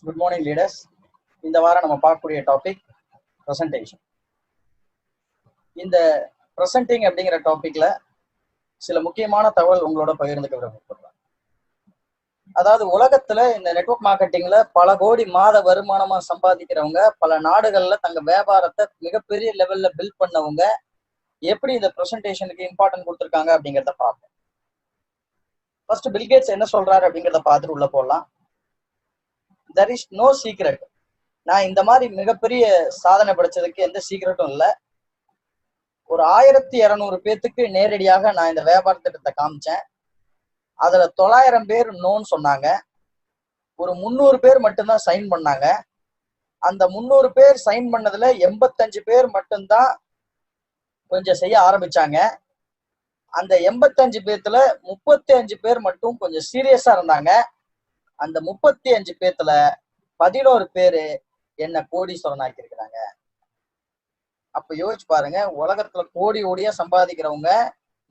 Good morning leaders. இந்த வாரம் நம்ம பார்க்கக்கூடிய டாபிக் ப்ரெசன்டேஷன். இந்த ப்ரெசன்டிங் அப்படிங்கிற டாபிக்ல சில முக்கியமான தகவல் உங்களோட பகிர்ந்துக்க விரும்பப்படுறேன். அதாவது உலகத்துல இந்த நெட்வொர்க் மார்க்கெட்டிங்ல பல கோடி மாத வருமானமா சம்பாதிக்கிறவங்க, பல நாடுகள்ல தங்க வியாபாரத்தை மிகப்பெரிய லெவல்ல பில்ட் பண்ணவங்க எப்படி இந்த ப்ரெசன்டேஷனுக்கு இம்பார்ட்டன்ட் கொடுத்துருக்காங்க அப்படிங்கிறத பார்ப்போம். ஃபர்ஸ்ட் பில்கேட்ஸ் என்ன சொல்றாரு அப்படிங்கிறத பார்த்துட்டு உள்ள போடலாம். there is no secret. நான் இந்த மாதிரி மிகப்பெரிய சாதனை படைச்சதுக்கு எந்த சீக்கிரட்டும் இல்லை. ஒரு 1200 பேத்துக்கு நேரடியாக நான் இந்த வியாபார திட்டத்தை காமிச்சேன். அதுல 900 பேர் நோன்னு சொன்னாங்க. ஒரு 300 பேர் மட்டும்தான் சைன் பண்ணாங்க. அந்த 300 பேர் சைன் பண்ணதுல 85 பேர் மட்டும்தான் கொஞ்சம் செய்ய ஆரம்பிச்சாங்க. அந்த 85 பேத்துல 35 பேர் மட்டும் கொஞ்சம் சீரியஸா இருந்தாங்க. அந்த 35 பேத்துல 11 பேரு என்ன கோடீஸ்வரன் ஆக்கி இருக்கிறாங்க. அப்ப யோசிச்சு பாருங்க, உலகத்துல கோடி கோடியா சம்பாதிக்கிறவங்க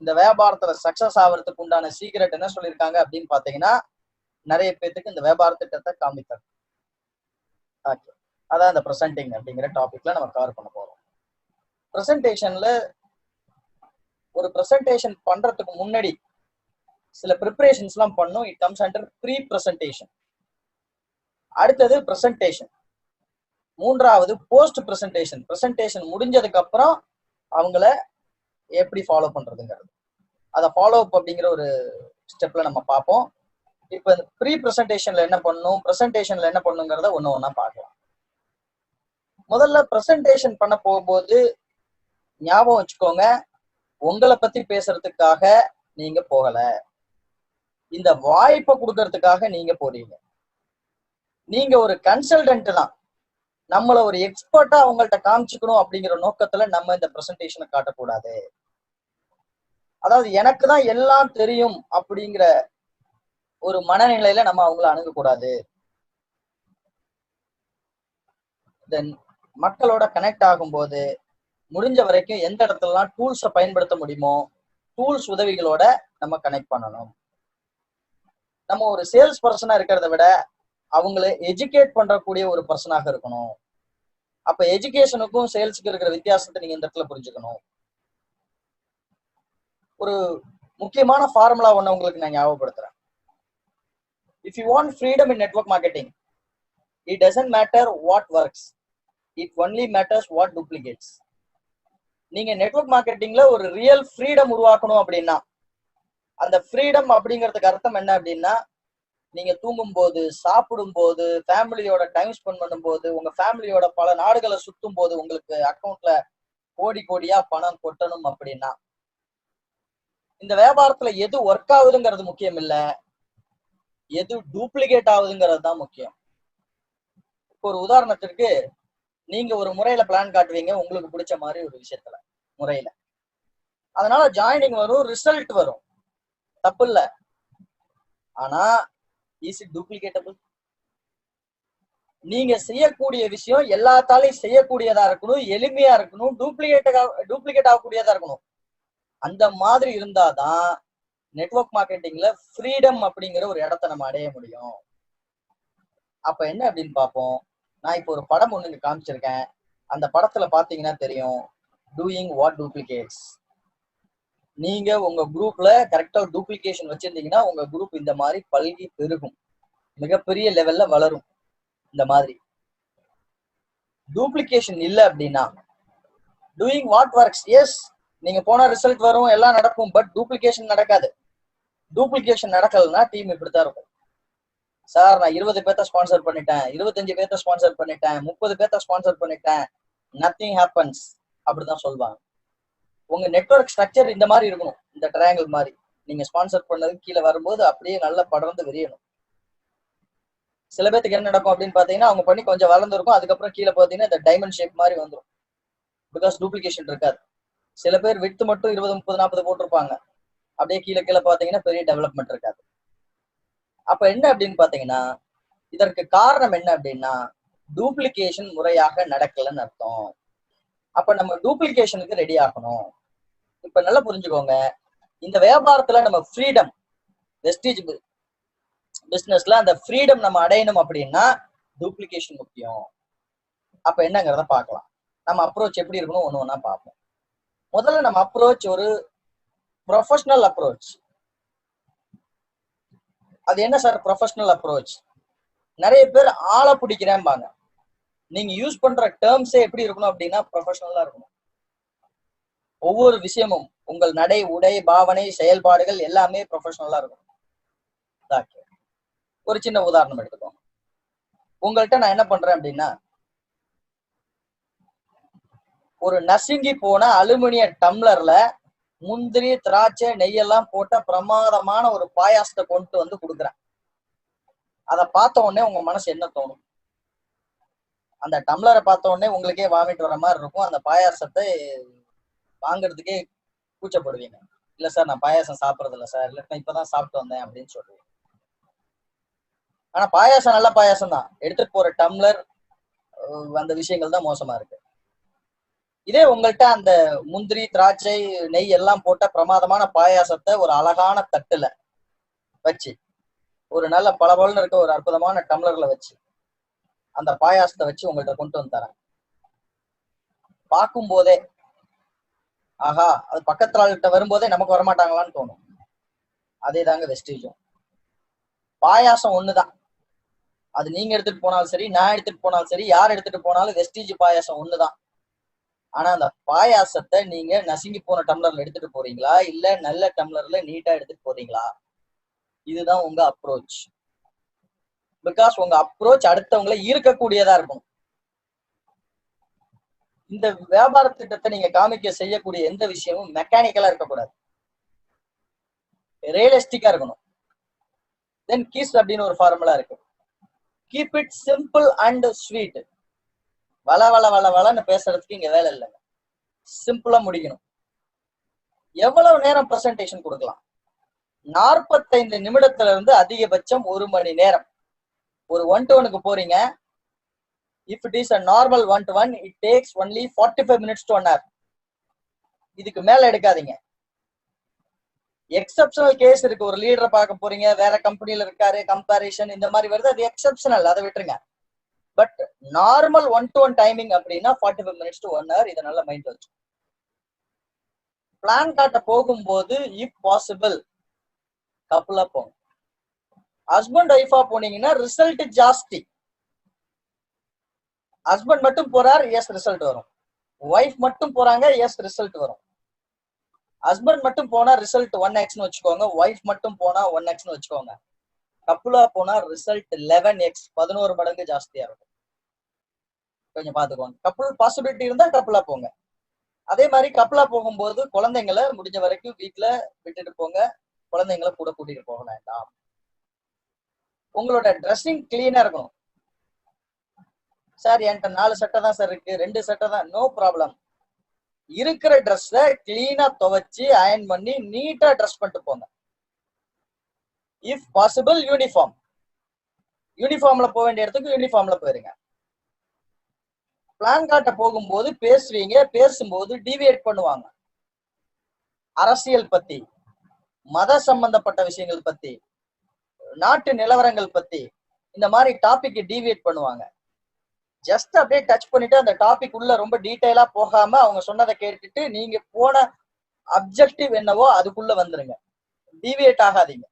இந்த வியாபாரத்துல சக்சஸ் ஆகிறதுக்கு உண்டான சீக்கிரட் என்ன சொல்லியிருக்காங்க அப்படின்னு பாத்தீங்கன்னா, நிறைய பேத்துக்கு இந்த வியாபார திட்டத்தை காமித்தாங்க. ஓகே, அதான் இந்த ப்ரெசன்டிங் அப்படிங்கிற டாபிக்ல நம்ம கவர் பண்ண போறோம். ப்ரெசன்டேஷன்ல ஒரு ப்ரெசன்டேஷன் பண்றதுக்கு முன்னாடி சில ப்ரிப்பரேஷன்ஸ் எல்லாம் பண்ணும். It comes under pre presentation. அடுத்தது ப்ரெசன்டேஷன். மூன்றாவது போஸ்ட் ப்ரெசன்டேஷன். ப்ரெசன்டேஷன் முடிஞ்சதுக்கு அப்புறம் அவங்கள எப்படி ஃபாலோ பண்றதுங்கிறது, அதை ஃபாலோ அப் அப்படிங்கிற ஒரு ஸ்டெப்ல நம்ம பார்ப்போம். இப்போ இந்த ப்ரீ ப்ரெசன்டேஷன்ல என்ன பண்ணணும், ப்ரெசன்டேஷன்ல என்ன பண்ணுங்கிறத ஒன்று ஒன்றா பார்க்கலாம். முதல்ல ப்ரெசன்டேஷன் பண்ண போகும்போது ஞாபகம் வச்சுக்கோங்க, உங்களை பத்தி பேசுறதுக்காக நீங்க போகல, இந்த வாய்ப்பை கொடுக்கறதுக்காக நீங்க போறீங்க. நீங்க ஒரு கன்சல்டன்ட் தான். நம்மள ஒரு எக்ஸ்பர்ட்டா அவங்கள்ட்ட காமிச்சுக்கணும் அப்படிங்கிற நோக்கத்துல நம்ம இந்த ப்ரெசன்டேஷனை காட்டக்கூடாது. அதாவது எனக்கு தான் எல்லாம் தெரியும் அப்படிங்கிற ஒரு மனநிலையில நம்ம அவங்கள அணுகக்கூடாது. தென் மக்களோட கனெக்ட் ஆகும்போது முடிஞ்ச வரைக்கும் எந்த இடத்துலலாம் டூல்ஸை பயன்படுத்த முடியுமோ டூல்ஸ் உதவிகளோட நம்ம கனெக்ட் பண்ணணும். நம்ம ஒரு சேல்ஸ் பர்சனா இருக்கிறத விட அவங்கள எஜுகேட் பண்றக்கூடிய ஒரு பர்சனாக இருக்கணும். அப்ப எஜுகேஷனுக்கும் சேல்ஸுக்கு இருக்கிற வித்தியாசத்தை நீங்க இந்த இடத்துல புரிஞ்சுக்கணும். ஒரு முக்கியமான ஃபார்முலா ஒண்ணு உங்களுக்கு நான் ஞாபகப்படுத்துறேன். If you want freedom in network marketing, it doesn't matter what works, it only matters what duplicates. நீங்க நெட்வொர்க் மார்க்கெட்டிங்ல ஒரு ரியல் ஃப்ரீடம் உருவாக்கணும் அப்படின்னா, அந்த ஃப்ரீடம் அப்படிங்கிறதுக்கு அர்த்தம் என்ன அப்படின்னா, நீங்க தூங்கும் போது, சாப்பிடும் போது, ஃபேமிலியோட டைம் ஸ்பெண்ட் பண்ணும் போது, உங்க ஃபேமிலியோட பல நாடுகளை சுத்தும் போது உங்களுக்கு அக்கௌண்ட்ல கோடி கோடியா பணம் கொட்டணும் அப்படின்னா, இந்த வியாபாரத்துல எது ஒர்க் ஆகுதுங்கிறது முக்கியம் இல்ல, எது டூப்ளிகேட் ஆகுதுங்கிறது தான் முக்கியம். இப்போ ஒரு உதாரணத்திற்கு, நீங்க ஒரு முறையில பிளான் காட்டுவீங்க உங்களுக்கு பிடிச்ச மாதிரி ஒரு விஷயத்துல முறையில, அதனால ஜாயினிங் வரும், ரிசல்ட் வரும், தப்பு இல்ல. ஆனா இஸ் இட் டூப்ளிகேட்டபிள்? நீங்க செய்யக்கூடிய விஷயம் எல்லாத்தாலையும் செய்யக்கூடியதா இருக்கணும், எளிமையா இருக்கணும், டூப்ளிகேட் ஆகக்கூடியதா இருக்கணும். அந்த மாதிரி இருந்தாதான் நெட்வொர்க் மார்க்கெட்டிங்ல ஃப்ரீடம் அப்படிங்கிற ஒரு இடத்த நம்ம அடைய முடியும். அப்ப என்ன அப்படின்னு பார்ப்போம். நான் இப்போ ஒரு படம் ஒண்ணு காமிச்சிருக்கேன். அந்த படத்துல பாத்தீங்கன்னா தெரியும், டூயிங் வாட் டூப்ளிகேட்ஸ். நீங்க உங்க குரூப்ல கரெக்டா டூப்ளிகேஷன் வச்சிருந்தீங்கன்னா உங்க குரூப் இந்த மாதிரி பல்கி பெருகும், மிகப்பெரிய லெவல்ல வளரும். இந்த மாதிரி டூப்ளிகேஷன் இல்ல அப்படின்னா, டூயிங் வாட் ஒர்க்ஸ், எஸ் நீங்க போன ரிசல்ட் வரும், எல்லாம் நடக்கும், பட் டூப்ளிகேஷன் நடக்காது. டூப்ளிகேஷன் நடக்கலன்னா டீம் இப்படித்தான் இருக்கும். சார் நான் 20 பேர்த்த ஸ்பான்சர் பண்ணிட்டேன், 25 பேர்த்த ஸ்பான்சர் பண்ணிட்டேன், 30 பேர்த்த ஸ்பான்சர் பண்ணிட்டேன், நத்திங் ஹேப்பன்ஸ் அப்படிதான் சொல்லுவாங்க. உங்க நெட்வொர்க் ஸ்ட்ரக்சர் இந்த மாதிரி இருக்கணும், இந்த ட்ரையாங்கிள் மாதிரி. நீங்க ஸ்பான்சர் பண்ணது கீழே வரும்போது அப்படியே நல்லா படர்ந்து விரியணும். சில பேருக்கு என்ன நடக்கும் அப்படின்னு பாத்தீங்கன்னா, அவங்க பண்ணி கொஞ்சம் வளர்ந்து இருக்கும், அதுக்கப்புறம் கீழே பாத்தீங்கன்னா இந்த டைமண்ட் ஷேப் மாதிரி வந்துடும். பிகாஸ் டூப்ளிகேஷன் இருக்காது. சில பேர் விட்டு மட்டும் 20, 30, 40 போட்டிருப்பாங்க, அப்படியே கீழே கீழே பாத்தீங்கன்னா பெரிய டெவலப்மெண்ட் இருக்காது. அப்ப என்ன அப்படின்னு பாத்தீங்கன்னா, இதற்கு காரணம் என்ன அப்படின்னா, டூப்ளிகேஷன் முறையாக நடக்கலன்னு அர்த்தம். அப்ப நம்ம டூப்ளிகேஷனுக்கு ரெடி ஆகணும். இப்ப நல்லா புரிஞ்சுக்கோங்க, இந்த வியாபாரத்துல நம்ம ஃப்ரீடம், வெஸ்டீஜ் பிசினஸ்ல அந்த ஃப்ரீடம் நம்ம அடையணும் அப்படின்னா, டூப்ளிகேஷன் முக்கியம். அப்ப என்னங்கிறத பார்க்கலாம். நம்ம அப்ரோச் எப்படி இருக்கணும் ஒண்ணு ஒண்ணா பார்ப்போம். முதல்ல நம்ம அப்ரோச் ஒரு ப்ரொஃபஷனல் அப்ரோச். அது என்ன சார் ப்ரொஃபஷனல் அப்ரோச்? நிறைய பேர் ஆளை பிடிக்கிறேன்பாங்க. நீங்க யூஸ் பண்ற டேர்ம்ஸே எப்படி இருக்கணும் அப்படின்னா ப்ரொஃபஷனலா இருக்கணும். ஒவ்வொரு விஷயமும் உங்கள் நடை, உடை, பாவனை, செயல்பாடுகள் எல்லாமே ப்ரொஃபஷனலா இருக்கணும். ஒரு சின்ன உதாரணம் எடுத்துக்கோங்க. உங்கள்கிட்ட நான் என்ன பண்றேன் அப்படின்னா, ஒரு நசுங்கி போன அலுமினிய டம்ளர்ல முந்திரி, திராட்சை, நெய்யெல்லாம் போட்ட பிரமாதமான ஒரு பாயாசத்தை கொண்டு வந்து கொடுக்குறேன். அதை பார்த்த உடனே உங்க மனசு என்ன தோணும்? அந்த டம்ளரை பார்த்த உடனே உங்களுக்கே வாமிட் வர மாதிரி இருக்கும். அந்த பாயாசத்தை வாங்குறதுக்கே கூச்சப்படுவீங்க. இல்ல சார், நான் பாயாசம் சாப்பிட்றது இல்லை சார், இல்லை இப்பதான் சாப்பிட்டு வந்தேன் அப்படின்னு சொல்லுவீங்க. ஆனா பாயாசம் நல்ல பாயாசம் தான். எடுத்துட்டு போற டம்ளர், அந்த விஷயங்கள் தான் மோசமா இருக்கு. இதே உங்கள்கிட்ட அந்த முந்திரி, திராட்சை, நெய் எல்லாம் போட்ட பிரமாதமான பாயாசத்தை ஒரு அழகான தட்டுல வச்சு, ஒரு நல்ல பளபளன்னு இருக்க ஒரு அற்புதமான டம்ளர்ல வச்சு அந்த பாயாசத்தை வச்சு உங்கள்கிட்ட கொண்டு வந்து தரேன். பார்க்கும் போதே ஆஹா, அது பக்கத்துல ஆள்கிட்ட வரும்போதே நமக்கு வரமாட்டாங்களான்னு தோணும். அதே தாங்க வெஸ்டீஜும். பாயாசம் ஒண்ணுதான். அது நீங்க எடுத்துட்டு போனாலும் சரி, நான் எடுத்துட்டு போனாலும் சரி, யார் எடுத்துட்டு போனாலும் வெஸ்டீஜ் பாயாசம் ஒண்ணுதான். ஆனா அந்த பாயாசத்தை நீங்க நசுங்கி போன டம்ளர்ல எடுத்துட்டு போறீங்களா, இல்ல நல்ல டம்ளர்ல நீட்டா எடுத்துட்டு போறீங்களா? இதுதான் உங்க அப்ரோச். பிகாஸ் உங்க அப்ரோச் அடுத்தவங்களை ஈர்க்கக்கூடியதா இருக்கும். இந்த வியாபார திட்டத்தை நீங்க காமிக்க செய்யக்கூடிய எந்த விஷயமும் மெக்கானிக்கலா இருக்கக்கூடாது, ரியலிஸ்டிக்கா இருக்கணும். தென் கீஸ் அப்படின்னு ஒரு ஃபார்முலா இருக்கு. Keep it simple and sweet. வள வள வள வளன்னு பேசுறதுக்கு இங்க வேலை இல்லைங்க. சிம்பிளா முடிக்கணும். எவ்வளவு நேரம் பிரசன்டேஷன் கொடுக்கலாம்? 45 நிமிடத்துல இருந்து அதிகபட்சம் 1 மணி நேரம். ஒரு 1-to-1 போறீங்க. If it is a normal 1-to-1, it takes only 45 minutes to 1 hour. இதுக்கு மேல எடுக்காதீங்க. எக்ஸப்ஷனல் கேஸ் இருக்கு. ஒரு லீடரை பார்க்க போறீங்க, வேற கம்பெனில இருக்காரு, கம்பாரிசன் இந்த மாதிரி வருது, அது எக்ஸப்ஷனல், அதை விட்டுருங்க. பட் நார்மல் 1-to-1 டைமிங் அப்படின்னா 45 minutes to 1 hour. இதை நல்லா மைண்ட் வச்சு பிளான் காட்ட போகும்போது இஃப் பாசிபிள் கப்புலா போங்க. ஹஸ்பண்ட் ஒய்ஃபா போனீங்கன்னா ரிசல்ட் ஜாஸ்தி. ஹஸ்பண்ட் மட்டும் போறார், எஸ் ரிசல்ட் வரும். ஒய்ஃப் மட்டும் போறாங்க, எஸ் ரிசல்ட் வரும். ஹஸ்பண்ட் மட்டும் போனா ரிசல்ட் 1x வச்சுக்கோங்க, ஒய்ஃப் மட்டும் போனா 1x வச்சுக்கோங்க. கப்புலா போனா ரிசல்ட் 11x, 11 மடங்கு ஜாஸ்தியா இருக்கும். கொஞ்சம் பாத்துக்கோங்க. கப்புள் பாசிபிலிட்டி இருந்தா கப்புலா போங்க. அதே மாதிரி கப்புலா போகும்போது குழந்தைங்களை முடிஞ்ச வரைக்கும் வீட்டுல விட்டுட்டு போங்க. குழந்தைங்களை கூட கூட்டிட்டு போக வேண்டாம். உங்களோட ட்ரெஸ்ஸிங் கிளீனா இருக்கணும். சார் என்கிட்ட 4 சட்டை தான் சார் இருக்கு, 2 சட்டை தான், நோ ப்ராப்ளம். இருக்கிற ட்ரெஸ்ஸ கிளீனா துவைச்சு அயன் பண்ணி நீட்டா ட்ரெஸ் பண்ணிட்டு போங்க. If possible uniform. யூனிஃபார்ம்ல போக வேண்டிய இடத்துக்கு யூனிஃபார்ம்ல போயிருங்க. பிளான் காட்ட போகும்போது பேசுவீங்க, பேசும்போது டிவியேட் பண்ணுவாங்க. அரசியல் பத்தி, மத சம்பந்தப்பட்ட விஷயங்கள் பத்தி, நாட்டு நிலவரங்கள் பத்தி, இந்த மாதிரி டாபிக் டிவியேட் பண்ணுவாங்க. ஜஸ்ட் அப்படியே டச் பண்ணிட்டு அந்த டாபிக் உள்ள ரொம்ப டீட்டெயிலா போகாம அவங்க சொன்னதை கேட்டுட்டு நீங்க போன அப்ஜெக்டிவ் என்னவோ அதுக்குள்ள வந்துருங்க. டிவியேட் ஆகாதீங்க.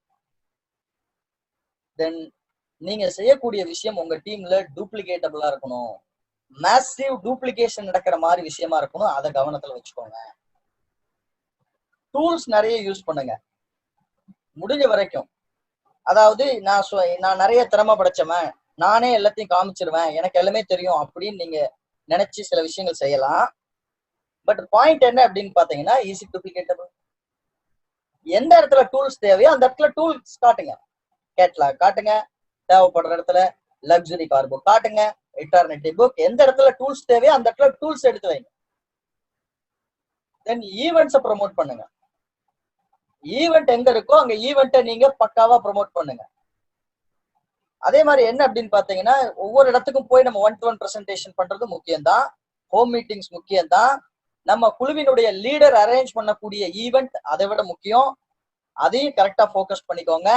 தென் நீங்க செய்யக்கூடிய விஷயம் உங்க டீம்ல டூப்ளிகேட்டபிளா இருக்கணும். மேசிவ் டூப்ளிகேஷன் நடக்கிற மாதிரி விஷயமா இருக்கணும். அதை கவனத்துல வச்சுக்கோங்க. டூல்ஸ் நிறைய யூஸ் பண்ணுங்க முடிஞ்ச வரைக்கும். அதாவது நான் நிறைய திறமை படைச்சவன், நானே எல்லாத்தையும் காமிச்சிருவேன், எனக்கு எல்லாமே தெரியும் அப்படின்னு நீங்க நினைச்சு சில விஷயங்கள் செய்யலாம். பட் பாயிண்ட் என்ன அப்படின்னு பாத்தீங்கன்னா, ஈஸி டூப்ளிகேட்டபிள். எந்த இடத்துல டூல்ஸ் தேவையோ அந்த இடத்துல டூல்ஸ் காட்டுங்க. கேட்லாக் காட்டுங்க, தேவைப்படுற இடத்துல லக்ஸுரி கார் புக் காட்டுங்க, இட்டர்னிட்டி புக். எந்த இடத்துல டூல்ஸ் தேவையோ அந்த இடத்துல டூல்ஸ் எடுத்து வைங்க. தென் ஈவெண்ட்ஸை ப்ரொமோட் பண்ணுங்க. ஈவெண்ட் எங்க இருக்கோ அங்க ஈவெண்ட்டை நீங்க பக்காவா ப்ரொமோட் பண்ணுங்க. அதே மாதிரி என்ன அப்படின்னு பாத்தீங்கன்னா, ஒவ்வொரு இடத்துக்கும் போய் நம்ம 1-to-1 பிரசன்டேஷன் பண்றது முக்கியம்தான். ஹோம் மீட்டிங்ஸ் முக்கியம்தான். நம்ம குழுவினுடைய லீடர் அரேஞ்ச் பண்ணக்கூடிய ஈவெண்ட் அதை விட முக்கியம். அதையும் கரெக்டா ஃபோக்கஸ் பண்ணிக்கோங்க.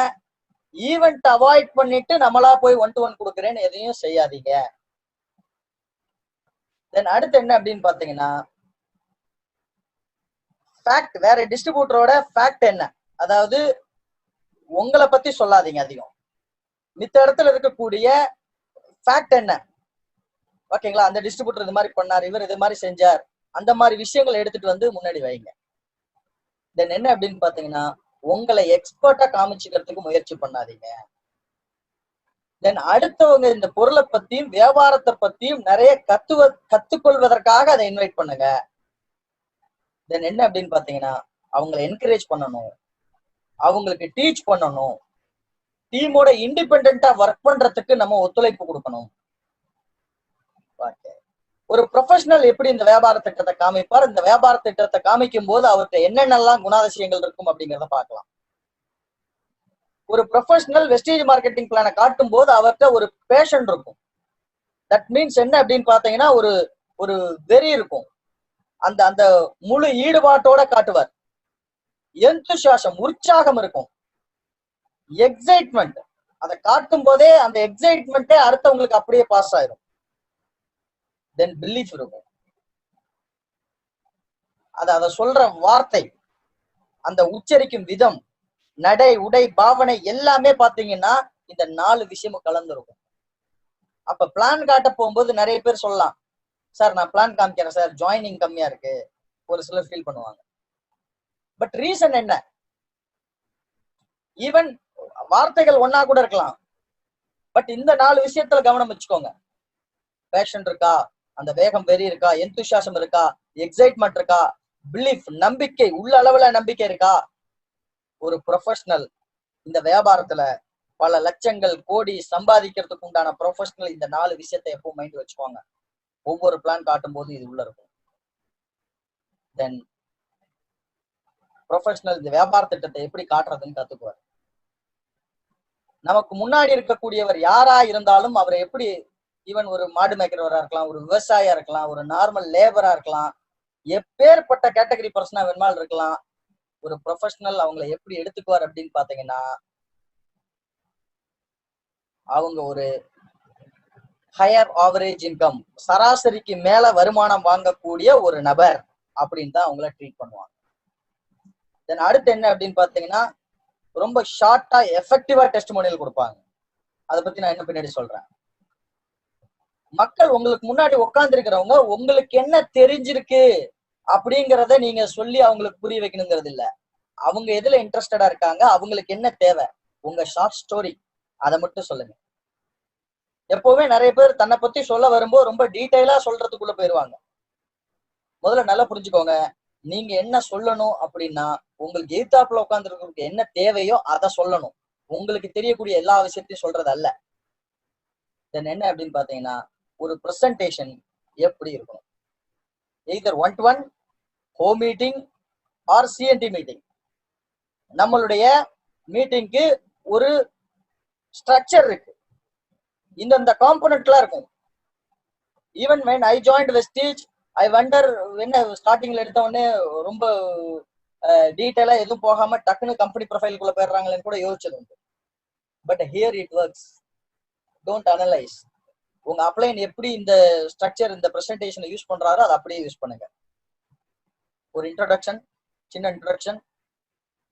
ஈவெண்ட் அவாய்ட் பண்ணிட்டு நம்மளா போய் 1-to-1 கொடுக்குறேன்னு எதையும் செய்யாதீங்க. தென் அடுத்து என்ன அப்படின்னு பாத்தீங்கன்னா, ஃபேக்ட். வேற டிஸ்ட்ரிபியூட்டரோட ஃபேக்ட் என்ன, அதாவது உங்களை பத்தி சொல்லாதீங்க அதிகம். மித்த இடத்துல இருக்கக்கூடிய ஃபேக்ட் என்ன, ஓகேங்களா? அந்த டிஸ்ட்ரிபியூட்டர் இது மாதிரி பண்ணார், இவர் இது மாதிரி செஞ்சார், அந்த மாதிரி விஷயங்களை எடுத்துட்டு வந்து முன்னாடி வைங்க. தென் என்ன அப்படின்னு பாத்தீங்கன்னா, உங்களை எக்ஸ்பர்ட்டா காமிச்சுக்கிறதுக்கு முயற்சி பண்ணாதீங்க. தென் அடுத்தவங்க இந்த பொருளை பத்தியும் வியாபாரத்தை பத்தியும் நிறைய கத்துக்கொள்வதற்காக அதை இன்வைட் பண்ணுங்க. தென் என்ன அப்படின்னு பாத்தீங்கன்னா, அவங்களை என்கரேஜ் பண்ணணும், அவங்களுக்கு டீச் பண்ணணும், டீமோட இண்டிபெண்டா ஒர்க் பண்றதுக்கு நம்ம ஒத்துழைப்பு கொடுக்கணும். ஒரு ப்ரொஃபஷனல் எப்படி இந்த வியாபார திட்டத்தை காமிப்பார், இந்த வியாபார திட்டத்தை காமிக்கும் போது அவருக்கு என்னென்னலாம் குணாதிசயங்கள் இருக்கும் அப்படிங்கிறத பார்க்கலாம். ஒரு ப்ரொஃபஷனல் வெஸ்டேஜ் மார்க்கெட்டிங் பிளானை காட்டும் போது அவர்கிட்ட ஒரு பேஷன் இருக்கும். தட் மீன்ஸ் என்ன அப்படின்னு பாத்தீங்கன்னா, ஒரு ஒரு வெறி இருக்கும். அந்த அந்த முழு ஈடுபாட்டோட காட்டுவார். எந்தூசியாசம், உற்சாகம் இருக்கும். எக்ஸைட்மெண்ட், அதை காட்டும் போதே அந்த எக்ஸைட்மெண்ட்டே அடுத்தவங்களுக்கு அப்படியே பாஸ் ஆயிரும். தென் பிலீஃப் இருக்கும். அதை சொல்ற வார்த்தை, அந்த உச்சரிக்கும் விதம், நடை, உடை, பாவனை எல்லாமே பாத்தீங்கன்னா இந்த 4 விஷயமும் கலந்துருக்கும். அப்ப பிளான் காட்ட போகும்போது நிறைய பேர் சொல்லலாம், சார் நான் பிளான் காமிக்கிறேன் சார், ஜாயினிங் கம்மியா இருக்கு, ஒரு சிலர் ஃபீல் பண்ணுவாங்க. பட் ரீசன் என்ன? ஈவன் வார்த்தைகள் ஒன்னா கூட இருக்கலாம், பட் இந்த 4 விஷயத்துல கவனம் வச்சுக்கோங்க. பேஷன் இருக்கா, அந்த வேகம் வெறி இருக்கா, எந்தூசியாசம் இருக்கா, எக்ஸைட்மெண்ட் இருக்கா, பிலீஃப் நம்பிக்கை, உள்ள அளவுல நம்பிக்கை இருக்கா. ஒரு ப்ரொஃபஷனல் இந்த வியாபாரத்துல பல லட்சங்கள் கோடி சம்பாதிக்கிறதுக்கு உண்டான ப்ரொஃபஷனல் இந்த 4 விஷயத்தை எப்பவும் மைண்ட் வச்சுக்கோங்க. ஒவ்வொரு பிளான் காட்டும் போது இது உள்ள இருக்கும். தென் ப்ரொஃபஷனல் இந்த வியாபார திட்டத்தை எப்படி காட்டுறதுன்னு கத்துக்குவார். நமக்கு முன்னாடி இருக்கக்கூடியவர் யாரா இருந்தாலும் அவரை எப்படி, ஈவன் ஒரு மாடு மேய்க்கிறவரா இருக்கலாம், ஒரு விவசாயியா இருக்கலாம், ஒரு நார்மல் லேபரா இருக்கலாம், எப்பேற்பட்ட கேட்டகரி பர்சனா வேணுமாலும் இருக்கலாம், ஒரு ப்ரொஃபஷனல் அவங்களை எப்படி எடுத்துக்குவார் அப்படின்னு பாத்தீங்கன்னா, அவங்க ஒரு ஹையர் ஆவரேஜ் இன்கம், சராசரிக்கு மேல வருமானம் வாங்கக்கூடிய ஒரு நபர் அப்படின்னு தான் அவங்கள ட்ரீட் பண்ணுவாங்க. தென் அடுத்து என்ன அப்படின்னு பாத்தீங்கன்னா, ரொம்ப ஷார்ட்டா எஃபெக்டிவா டெஸ்டிமோனியல் கொடுப்பாங்க. அதை பத்தி நான் என்ன பின்னாடி சொல்றேன். மக்கள் உங்களுக்கு முன்னாடி உட்கார்ந்து இருக்கிறவங்க உங்களுக்கு என்ன தெரிஞ்சிருக்கு அப்படிங்கிறத நீங்க சொல்லி அவங்களுக்கு புரிய வைக்கணுங்கிறது இல்ல. அவங்க எதுல இன்ட்ரெஸ்டடா இருக்காங்க, அவங்களுக்கு என்ன தேவை, உங்க ஷார்ட் ஸ்டோரி அதை மட்டும் சொல்லுங்க. எப்பவுமே நிறைய பேர் தன்னை பத்தி சொல்ல வரும்போது ரொம்ப டீட்டெயிலா சொல்றதுக்குள்ள போயிருவாங்க. முதல்ல நல்லா புரிஞ்சுக்கோங்க, நீங்க என்ன சொல்லணும் அப்படின்னா, உங்களுக்கு எதிர்த்தாப்புல உட்கார்ந்துருக்கிறதுக்கு என்ன தேவையோ அதை சொல்லணும். உங்களுக்கு தெரியக்கூடிய எல்லா விஷயத்தையும் சொல்றது அல்ல. தென் என்ன அப்படின்னு பாத்தீங்கன்னா, ஒரு பிரசன்டேஷன் எப்படி இருக்கணும், either 1-to-1, home meeting or CNT meeting. நம்மளுடைய மீட்டிங்க்கு ஒரு ஸ்ட்ரக்சர் இருக்கு, இந்த காம்பனன்ட்லாம் இருக்கும். Even when I joined Vestige, I wonder, என்ன ஸ்டார்டிங்ல எடுத்த உடனே ரொம்ப டீட்டெயிலா எதுவும் போகாம டக்குன்னு கம்பெனி ப்ரொஃபைலுக்குள்ள போயிடுறாங்களேன்னு கூட யோசிச்சது உண்டு. But here it works. Don't analyse. உங்க அப்ளைன் எப்படி இந்த ஸ்ட்ரக்சர், இந்த பிரசன்டேஷனை யூஸ் பண்றாரோ அதை அப்படியே யூஸ் பண்ணுங்க. ஒரு இன்ட்ரோடக்ஷன், சின்ன இன்ட்ரோடக்ஷன்,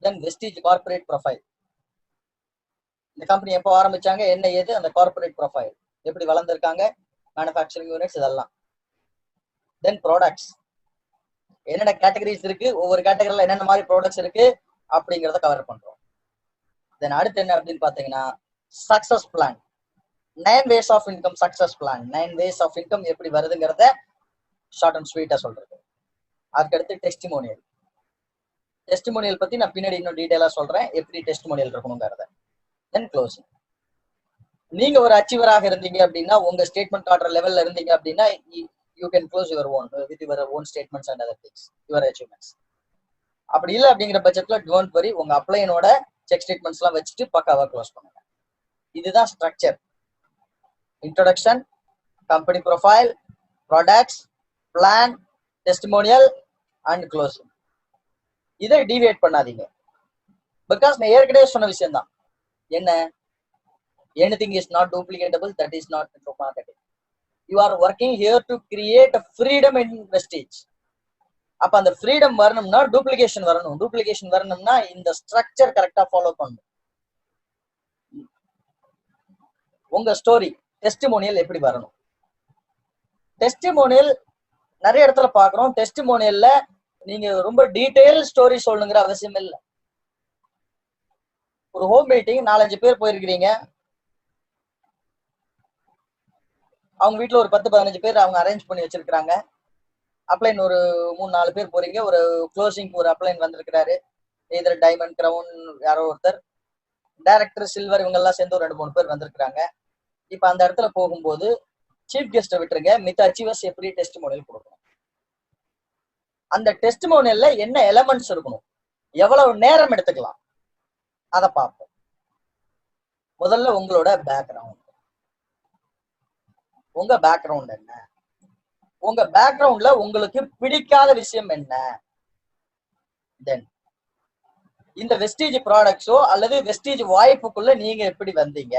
தென் வெஸ்டீஜ் கார்பரேட் ப்ரொஃபைல். இந்த கம்பெனி எப்போ ஆரம்பிச்சாங்க, என்ன ஏது, அந்த கார்பரேட் ப்ரொஃபைல் எப்படி வளர்ந்துருக்காங்க, மேனுஃபேக்சரிங் யூனிட்ஸ் இதெல்லாம். தென் ப்ராடக்ட்ஸ், என்னென்ன கேட்டகரிஸ் இருக்கு, ஒவ்வொரு கேட்டகரியில என்னென்ன மாதிரி ப்ராடக்ட்ஸ் இருக்கு அப்படிங்கிறத கவர் பண்றோம். தென் அடுத்து என்ன அப்படின்னு பாத்தீங்கன்னா, success plan. 9 ways of income success plan. 9 ways of income எப்படி வருதுங்கிறத ஷார்ட் அண்ட் ஸ்வீட்டா சொல்றது. அதுக்கடுத்து டெஸ்டிமோனியல். டெஸ்டிமோனியல் பத்தி நான் பின்னாடி இன்னும் டீடைலா சொல்றேன், எப்படி டெஸ்டிமோனியல் இருக்கணுங்கிறத. தென் க்ளோசிங். நீங்க ஒரு அச்சீவராக இருந்தீங்க அப்படின்னா, உங்க ஸ்டேட்மெண்ட் காட்டுற லெவல்ல இருந்தீங்க அப்படின்னா, you can close your own with your own statements and other things, your achievements. அப்படி இல்லை அப்படிங்கிற பட்சத்துல டோன்ட் வரி, உங்க அப்ளைனோட செக் ஸ்டேட்மெண்ட்ஸ் எல்லாம் வச்சுட்டு பக்காவா க்ளோஸ் பண்ணுங்க. இதுதான் structure. Introduction, company profile, products, plan, testimonial and closing. இதை டிவியேட் பண்ணாதீங்க. பிகாஸ் நான் ஏற்கனவே சொன்ன விஷயம் தான், என்ன? Anything is not duplicatable, that is not network marketing. You are working here to create a freedom in Vestige. அப்ப அந்த ஃப்ரீடம் வரணும்னா டூப்ளிகேஷன் வரணும். டூப்ளிகேஷன் வரணும்னா இந்த ஸ்ட்ரக்சர் கரெக்டா ஃபாலோ பண்ணணும். உங்க ஸ்டோரி டெஸ்டிமோனியல் எப்படி வரணும்? டெஸ்டிமோனியல் நிறைய இடத்துல பாக்குறோம். டெஸ்டிமோனியல்ல நீங்க ரொம்ப டீடைல் ஸ்டோரி சொல்லணுங்கிற அவசியம் இல்லை. ஒரு ஹோம் மீட்டிங் 4-5 பேர் போயிருக்கிறீங்க. அவங்க வீட்டுல ஒரு 10-15 பேர் அவங்க அரேஞ்ச் பண்ணி வச்சிருக்காங்க. அப்ளைன் ஒரு 3-4 பேர் போறீங்க. ஒரு க்ளோசிங் ஒரு அப்ளைன் வந்திருக்கிறாரு. எதிர டைமண்ட், கிரவுன், யாரோ ஒருத்தர், டைரக்டர், சில்வர், இவங்க எல்லாம் சேர்ந்து ஒரு 2-3 பேர் வந்திருக்கிறாங்க. இப்ப அந்த இடத்துல போகும்போது சீஃப் கெஸ்ட்டை விட்டுருங்க, மித்த அச்சீவர்ஸ் எப்படி டெஸ்டிமோனியல் கொடுக்கணும்? அந்த டெஸ்டிமோனியல்ல என்ன எலமெண்ட்ஸ் இருக்கணும்? எவ்வளவு நேரம் எடுத்துக்கலாம்? அதை பார்ப்போம். முதல்ல உங்களோட பேக்ரவுண்ட். உங்க பேக்ரவுண்ட் என்ன? உங்க பேக்ரவுண்ட்ல உங்களுக்கு பிடிக்காத விஷயம் என்ன? தென் இந்த வெஸ்டீஜ் ப்ராடக்ட்ஸோ அல்லது வெஸ்டீஜ் வாய்ப்புக்குள்ள நீங்க எப்படி வந்தீங்க?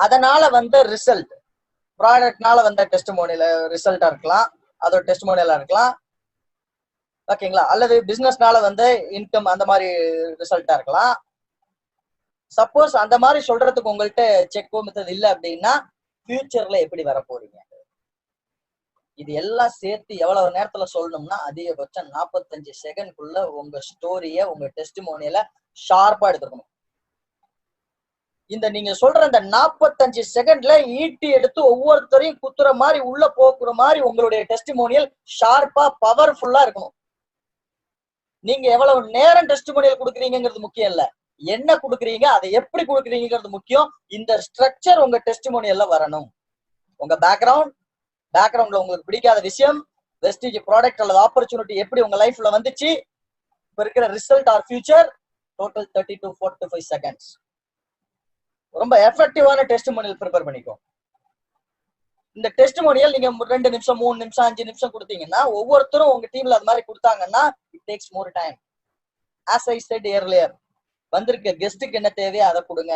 அதனால வந்த ரிசல்ட், ப்ராடக்ட்னால வந்த டெஸ்டிமோனியல் ரிசல்ட்டா இருக்கலாம், அதோட டெஸ்டிமோனியலா இருக்கலாம், ஓகேங்களா? அல்லது பிசினஸ்னால வந்த இன்கம், அந்த மாதிரி ரிசல்ட்டா இருக்கலாம். சப்போஸ் அந்த மாதிரி சொல்றதுக்கு உங்கள்கிட்ட செக்கோ மெத்தட் இல்லை அப்படின்னா ஃபியூச்சர்ல எப்படி வர போறீங்க? இது எல்லாம் சேர்த்து எவ்வளவு நேரத்துல சொல்லணும்னா அதிகபட்சம் 45 செகண்ட்குள்ள உங்க ஸ்டோரிய, உங்க டெஸ்டிமோனியல ஷார்ப்பா எடுத்துக்கணும். இந்த நீங்க சொல்ற இந்த 45 செகண்ட்ல ஈட்டி எடுத்து ஒவ்வொருத்தரையும் குத்துற மாதிரி, உள்ள போக்குற மாதிரி உங்களுடைய டெஸ்டிமோனியல் ஷார்ப்பா பவர்ஃபுல்லா இருக்கணும். நீங்க எவ்வளவு நேரம் டெஸ்டிமோனியல் கொடுக்குறீங்கிறது முக்கியம் இல்ல, என்ன கொடுக்குறீங்க, அதை எப்படி கொடுக்குறீங்கிறது முக்கியம். இந்த ஸ்ட்ரக்சர் உங்க டெஸ்டிமோனியல்ல வரணும். உங்க பேக்ரவுண்ட்ல உங்களுக்கு பிடிக்காத விஷயம், வெஸ்டீஜ் ப்ராடக்ட் அல்லது ஆப்பர்ச்சுனிட்டி எப்படி உங்க லைஃப்ல வந்துச்சு, இப்ப இருக்கிற result R future, total 30 to 45 seconds. ரொம்ப எஃபெக்டிவான டெஸ்டிமோனியல் ப்ரிப்பேர் பண்ணிக்கோ. இந்த டெஸ்டிமோனியல் நீங்க 2 நிமிஷம், 3 நிமிஷம், 5 நிமிஷம் கொடுத்தீங்கன்னா, ஒவ்வொருத்தரும் உங்க டீம்ல அது மாதிரி கொடுத்தாங்கன்னா it takes more time. As I set earlier, வந்திருக்க கெஸ்ட்டுக்கு என்ன தேவையோ அதை கொடுங்க.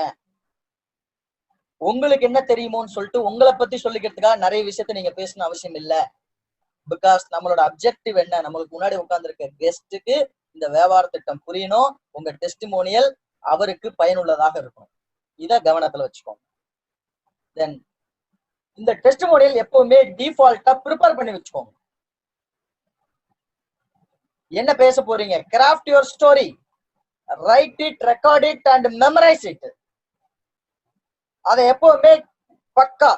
உங்களுக்கு என்ன தெரியுமோன்னு சொல்லிட்டு உங்களை பத்தி சொல்லிக்கிறதுக்காக நிறைய விஷயத்த நீங்க பேசணும் அவசியம் இல்ல. பிகாஸ் நம்மளோட அப்ஜெக்டிவ் என்ன, நம்மளுக்கு முன்னாடி உட்கார்ந்துருக்க கெஸ்ட்டுக்கு இந்த வியாபார திட்டம் புரியணும், உங்க டெஸ்டிமோனியல் அவருக்கு பயனுள்ளதாக இருக்கும். இத கவனத்துல வச்சுக்கோங்க. தென் இந்த டெஸ்டிமோனியல் எப்பவுமே டிஃபால்ட்டா ப்ரிப்பேர் பண்ணி வச்சுக்கோங்க. என்ன பேச போறீங்க? Craft your story, right it, record it and memorise it. அதை எப்பவுமே பக்கா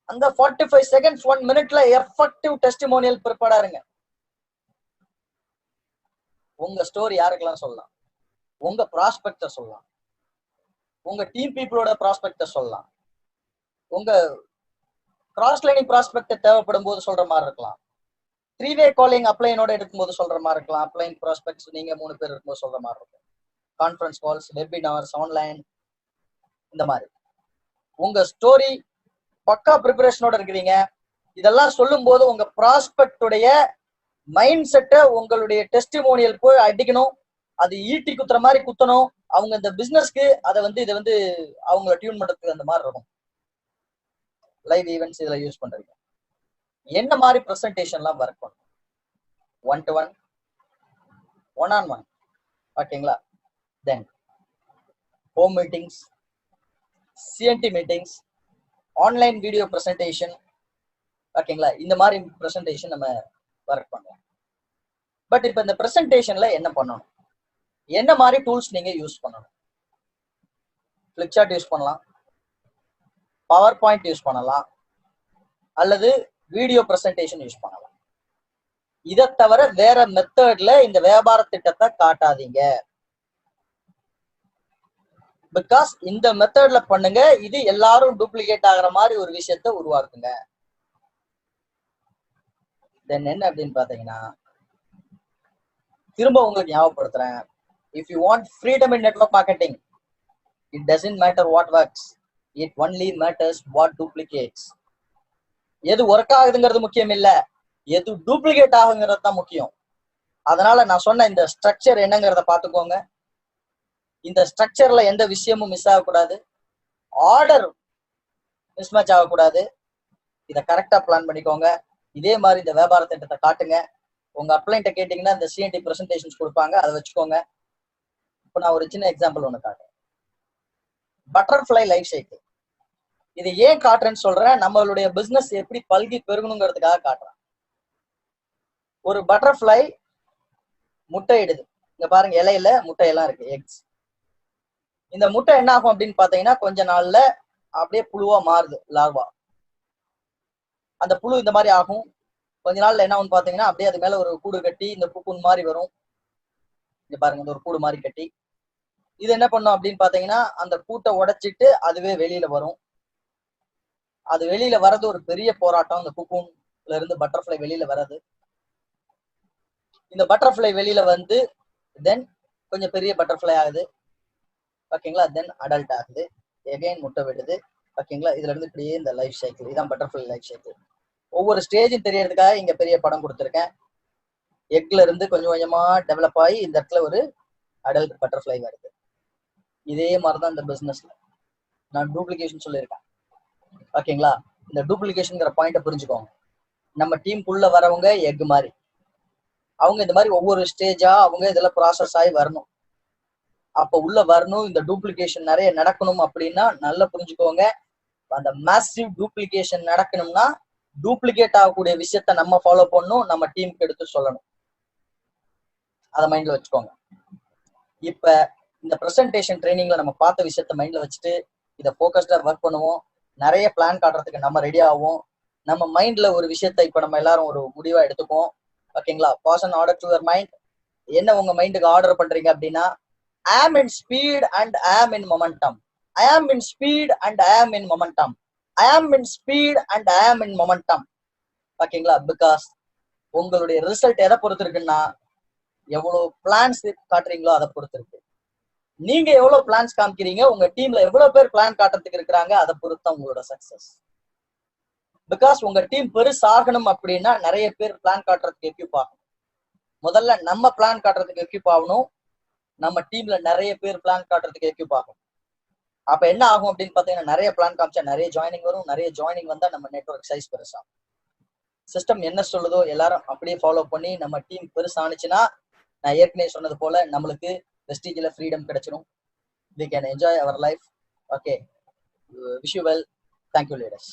அந்த 45 செகண்ட்ஸ் 1 மினிட்ல எஃபெக்டிவ் டெஸ்டிமோனியல் ப்ரிப்பேர்டா இருங்க. உங்க ஸ்டோரி யாருக்கெல்லாம் சொல்லலாம்? உங்க ப்ராஸ்பெக்ட சொல்லலாம், உங்க டீம் பீப்புளோட ப்ராஸ்பெக்ட சொல்லலாம், உங்க கிராஸ் லைனிங் ப்ராஸ்பெக்ட் தேவைப்படும் போது சொல்ற மாதிரி இருக்கலாம், 3-way காலிங் அப்ளைனோட எடுக்கும்போது சொல்ற மாதிரி இருக்கலாம், அப்ளைன் ப்ராஸ்பெக்ட்ஸ் நீங்க 3 பேர் இருக்கும்போது சொல்ற மாதிரி இருக்கும், கான்ஃபரன்ஸ் கால்ஸ், வெபினார்ஸ், ஆன்லைன், இந்த மாதிரி உங்க ஸ்டோரி பக்கா ப்ரிப்பரேஷனோட இருக்கிறீங்க. இதெல்லாம் சொல்லும் போது உங்க ப்ராஸ்பெக்டுடைய மைண்ட் செட்டை உங்களுடைய டெஸ்டிமோனியல் போய் அடிக்கணும். அது ஈட்டி குத்துற மாதிரி குத்தணும். அவங்க இந்த பிசினஸ்க்கு அதை இதை அவங்கள டியூன் பண்றதுக்கு அந்த மாதிரி இருக்கும். லைவ் ஈவெண்ட்ஸ் இதுல யூஸ் பண்றீங்க. என்ன மாதிரி ப்ரெசன்டேஷன்லாம் ஒர்க் பண்ணும்? 1-to-1, 1-on-1, ஓகேங்களா? தென் home meetings, CNT meetings, online video presentation, ஓகேங்களா? இந்த மாதிரி ப்ரெசன்டேஷன் நம்ம ஒர்க் பண்ணலாம். பட் இப்போ இந்த ப்ரெசன்டேஷன்ல என்ன பண்ணணும், என்ன மாதிரி டூல்ஸ் நீங்க யூஸ் பண்ணணும்? ஃபிளிப்சார்ட் யூஸ் பண்ணலாம், பவர் பாயிண்ட் யூஸ் பண்ணலாம், அல்லது வீடியோ ப்ரெசன்டேஷன் யூஸ் பண்ணலாம். இதை தவிர வேற மெத்தட்ல இந்த வியாபார திட்டத்தை காட்டாதீங்க. பிகாஸ் இந்த மெத்தட்ல பண்ணுங்க, இது எல்லாரும் டூப்ளிகேட் ஆகிற மாதிரி ஒரு விஷயத்த உருவாக்குங்க. தென் என்ன அப்படின்னு பாத்தீங்கன்னா, திரும்ப உங்களுக்கு ஞாபகப்படுத்துறேன், if you want freedom in network marketing, it doesn't matter what works, it only matters what duplicates. எது ஒர்க் ஆகுதுங்கிறது முக்கியம் இல்ல, எது டூப்ளிகேட் ஆகுங்கிறது தான் முக்கியம். அதனால நான் சொன்ன இந்த ஸ்ட்ரக்சர் என்னங்கிறத பாத்துக்கோங்க. இந்த ஸ்ட்ரக்சர்ல எந்த விஷயமும் மிஸ் ஆகக்கூடாது, ஆர்டர் மிஸ்மேட்ச் ஆகக்கூடாது. இதை கரெக்டா பிளான் பண்ணிக்கோங்க. இதே மாதிரி இந்த வியாபார திட்டத்தை காட்டுங்க. உங்க அப்ளைன்ட்ட கேட்டீங்கன்னா இந்த சிஎன்டி பிரசன்டேஷன்ஸ் கொடுப்பாங்க, அதை வச்சுக்கோங்க. இப்போ நான் ஒரு சின்ன எக்ஸாம்பிள் ஒன்று காட்டுறேன். Butterfly life cycle. இது ஏன் காட்டுறேன்னு சொல்றேன், நம்மளுடைய பிசினஸ் எப்படி பல்கி பெருகணுங்கிறதுக்காக காட்டுறேன். ஒரு பட்டர்ஃப்ளை முட்டை இடுது. இங்க பாருங்க, இலையில முட்டையெல்லாம் இருக்கு, எக்ஸ். இந்த முட்டை என்ன ஆகும் அப்படின்னு பாத்தீங்கன்னா கொஞ்ச நாள்ல அப்படியே புழுவா மாறுது, லார்வா. அந்த புழு இந்த மாதிரி ஆகும். கொஞ்ச நாள்ல என்ன ஆகும் பாத்தீங்கன்னா அப்படியே அது மேல ஒரு கூடு கட்டி இந்த கூக்குன் மாதிரி வரும். இங்க பாருங்க, இந்த ஒரு கூடு மாதிரி கட்டி இது என்ன பண்ணும் அப்படின்னு பாத்தீங்கன்னா அந்த கூட்டை உடைச்சிட்டு அதுவே வெளியில வரும். அது வெளியில வர்றது ஒரு பெரிய போராட்டம். இந்த குக்கூன்ல இருந்து பட்டர்ஃப்ளை வெளியில வர்றது. இந்த பட்டர்ஃப்ளை வெளியில வந்து தென் கொஞ்சம் பெரிய பட்டர்ஃப்ளை ஆகுது, ஓகேங்களா. தென் அடல்ட் ஆகுது, எகைன் முட்டை விடுது, ஓகேங்களா. இதுல இருந்து இப்படியே இந்த லைஃப் சைக்கிள், இதான் பட்டர்ஃப்ளை லைஃப் சைக்கிள். ஒவ்வொரு ஸ்டேஜும் தெரியறதுக்காக இங்க பெரிய படம் கொடுத்துருக்கேன். எக்ல இருந்து கொஞ்சம் கொஞ்சமா டெவலப் ஆகி இந்த இடத்துல ஒரு அடல்ட் பட்டர்ஃப்ளை வருது. இதே மாதிரிதான் இந்த பிசினஸ்ல நான் டூப்ளிகேஷன் சொல்லியிருக்கேன், ஓகேங்களா. இந்த டூப்ளிகேஷன்ங்கிற பாயிண்ட புரிஞ்சுக்கோங்க. நம்ம டீமுக்குள்ள வரவங்க எக் மாதிரி, அவங்க இந்த மாதிரி ஒவ்வொரு ஸ்டேஜா அவங்க இதெல்லாம் ப்ராசஸ் ஆகி வரணும். அப்ப உள்ள வரணும், இந்த டூப்ளிகேஷன் நிறைய நடக்கணும் அப்படின்னா நல்லா புரிஞ்சுக்கோங்க. அந்த மேசிவ் டூப்ளிகேஷன் நடக்கணும்னா டூப்ளிகேட் ஆகக்கூடிய விஷயத்த நம்ம ஃபாலோ பண்ணணும், நம்ம டீமுக்கு எடுத்து சொல்லணும். அதை மைண்ட்ல வச்சுக்கோங்க. இப்ப இந்த பிரசன்டேஷன் ட்ரைனிங்ல நம்ம பார்த்த விஷயத்த மைண்ட்ல வச்சுட்டு இதை ஃபோக்கஸ்டா ஒர்க் பண்ணுவோம். நிறைய பிளான் காட்டுறதுக்கு நம்ம ரெடி ஆகும். நம்ம மைண்ட்ல ஒரு விஷயத்த இப்ப நம்ம எல்லாரும் ஒரு முடிவா எடுத்துப்போம், ஓகேங்களா. Pass and order to your mind. என்ன உங்க மைண்டுக்கு ஆர்டர் பண்றீங்க அப்படின்னா, I am in speed and I am in momentum. I am in speed and I am in momentum. I am in speed and I am in momentum. ஓகேங்களா. Because உங்களுடைய result எதை பொறுத்து இருக்குன்னா, எவ்வளவு பிளான்ஸ் காட்டுறீங்களோ அதை பொறுத்து இருக்கு. நீங்க எவ்வளவு பிளான்ஸ் காமிக்கிறீங்க, உங்க டீம்ல எவ்வளவு பேர் பிளான் காட்டுறதுக்கு இருக்கிறாங்க, அதை பொறுத்து உங்களோட சக்சஸ். பிகாஸ் உங்க டீம் பெருசாகணும் அப்படின்னா நிறைய பேர் பிளான் காட்டுறதுக்கு எக்யூப் ஆகணும். முதல்ல நம்ம பிளான் காட்டுறதுக்கு எக்யூப் ஆகணும், நம்ம டீம்ல நிறைய பேர் பிளான் காட்டுறதுக்கு எக்யூப் ஆகும். அப்ப என்ன ஆகும் அப்படின்னு பாத்தீங்கன்னா, நிறைய பிளான் காமிச்சா நிறைய ஜாயினிங் வரும். நிறைய ஜாயினிங் வந்தா நம்ம நெட்வொர்க் சைஸ் பெருசாகும். சிஸ்டம் என்ன சொல்லுதோ எல்லாரும் அப்படியே ஃபாலோ பண்ணி நம்ம டீம் பெருசானுச்சுன்னா, நான் ஏற்கனவே சொன்னது போல நம்மளுக்கு வெஸ்டீஜ்ல ஃப்ரீடம் கிடைச்சிடும். We can enjoy our life. Okay. Wish you well. Thank you, leaders.